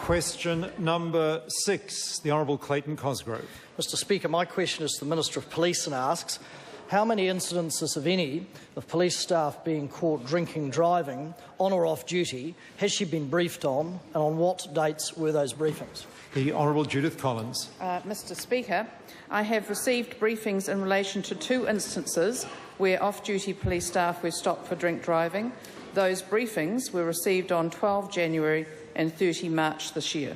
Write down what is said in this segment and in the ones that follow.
Question number 6, the Honourable Clayton Cosgrove. Mr Speaker, my question is to the Minister of Police and asks, how many incidences, if any, of police staff being caught drinking driving on or off duty has she been briefed on, and on what dates were those briefings? The Honourable Judith Collins. Mr Speaker, I have received briefings in relation to 2 instances where off-duty police staff were stopped for drink driving. Those briefings were received on 12 January and 30 March this year.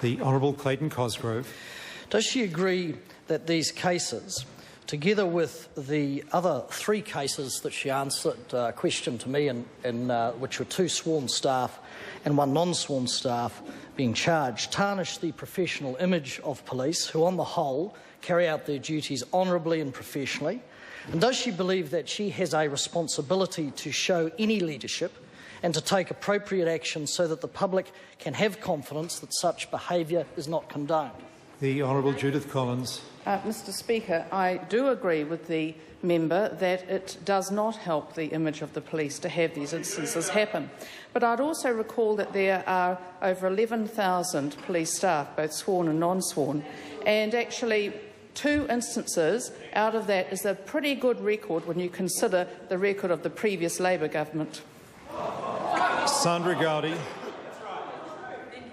The Honourable Clayton Cosgrove. Does she agree that these cases, together with the other 3 cases that she answered question to me, which were 2 sworn staff and 1 non-sworn staff being charged, tarnish the professional image of police, who on the whole carry out their duties honourably and professionally? And does she believe that she has a responsibility to show any leadership and to take appropriate action so that the public can have confidence that such behaviour is not condoned? The Honourable Judith Collins. Mr Speaker, I do agree with the member that it does not help the image of the police to have these instances happen. But I'd also recall that there are over 11,000 police staff, both sworn and non-sworn, and actually 2 instances out of that is a pretty good record when you consider the record of the previous Labor government. Sandra Gowdy.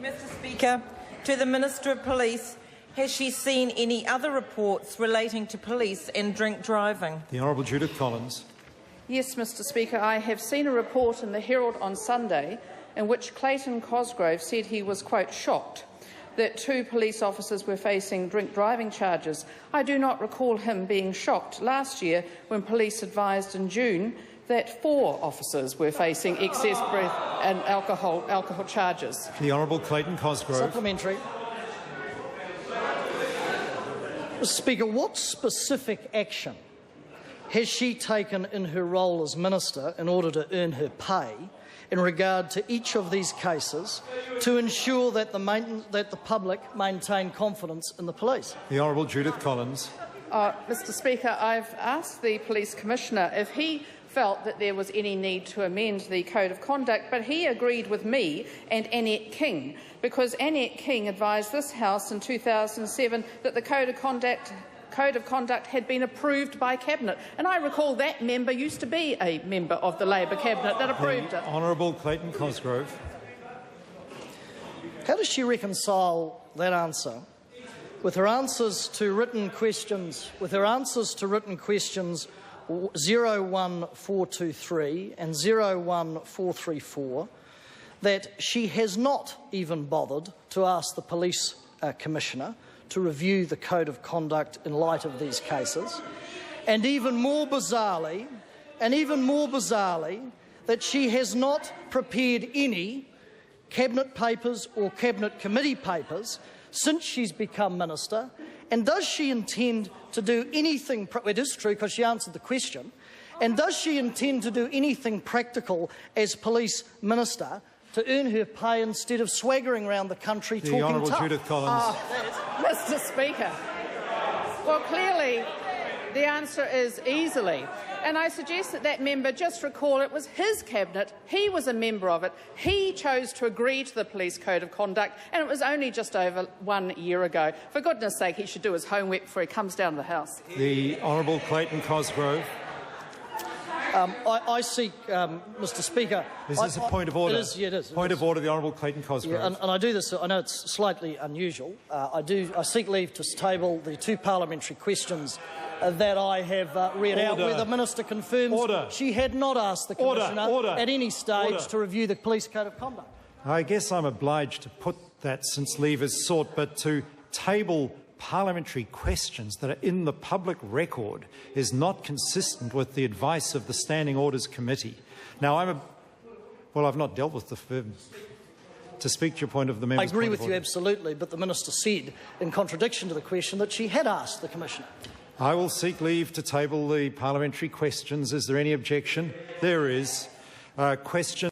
Mr Speaker, to the Minister of Police, has she seen any other reports relating to police and drink driving? The Honourable Judith Collins. Yes, Mr Speaker, I have seen a report in the Herald on Sunday in which Clayton Cosgrove said he was, quote, shocked that 2 police officers were facing drink driving charges. I do not recall him being shocked last year when police advised in June that 4 officers were facing excess breath and alcohol charges. The Honourable Clayton Cosgrove. Supplementary. Mr Speaker, what specific action has she taken in her role as Minister in order to earn her pay in regard to each of these cases to ensure that the public maintain confidence in the police? The Honourable Judith Collins. Mr Speaker, I've asked the Police Commissioner if he felt that there was any need to amend the Code of Conduct, but he agreed with me and Annette King, because Annette King advised this House in 2007 that the Code of Conduct had been approved by Cabinet. And I recall that member used to be a member of the Labor Cabinet that approved it. Honourable Clayton Cosgrove. How does she reconcile that answer with her answers to written questions, 01423 and 01434, that she has not even bothered to ask the Police Commissioner to review the Code of Conduct in light of these cases, and even more bizarrely, that she has not prepared any Cabinet papers or Cabinet Committee papers since she's become Minister? And does she intend to do anything, it is true because she answered the question, and does she intend to do anything practical as Police Minister to earn her pay instead of swaggering around the country talking tough? The Honourable Judith Collins. Mr Speaker, well, clearly the answer is easily. And I suggest that that member just recall it was his Cabinet, he was a member of it, he chose to agree to the Police Code of Conduct, and it was only just over 1 year ago. For goodness sake, he should do his homework before he comes down to the House. The Honourable Clayton Cosgrove. I seek, Mr Speaker... Is this a point of order? It is, yeah, it is. Point of order, the Honourable Clayton Cosgrove. Yeah, and I do this, I know it's slightly unusual. I seek leave to table the 2 parliamentary questions that I have read out, where the Minister confirms she had not asked the Commissioner at any stage to review the Police Code of Conduct. I guess I'm obliged to put that since leave is sought, but to table parliamentary questions that are in the public record is not consistent with the advice of the Standing Orders Committee. Now, I've not dealt with the firm. To speak to your point of the member's I agree point with you absolutely, but the Minister said, in contradiction to the question, that she had asked the Commissioner. I will seek leave to table the parliamentary questions. Is there any objection? There is. Question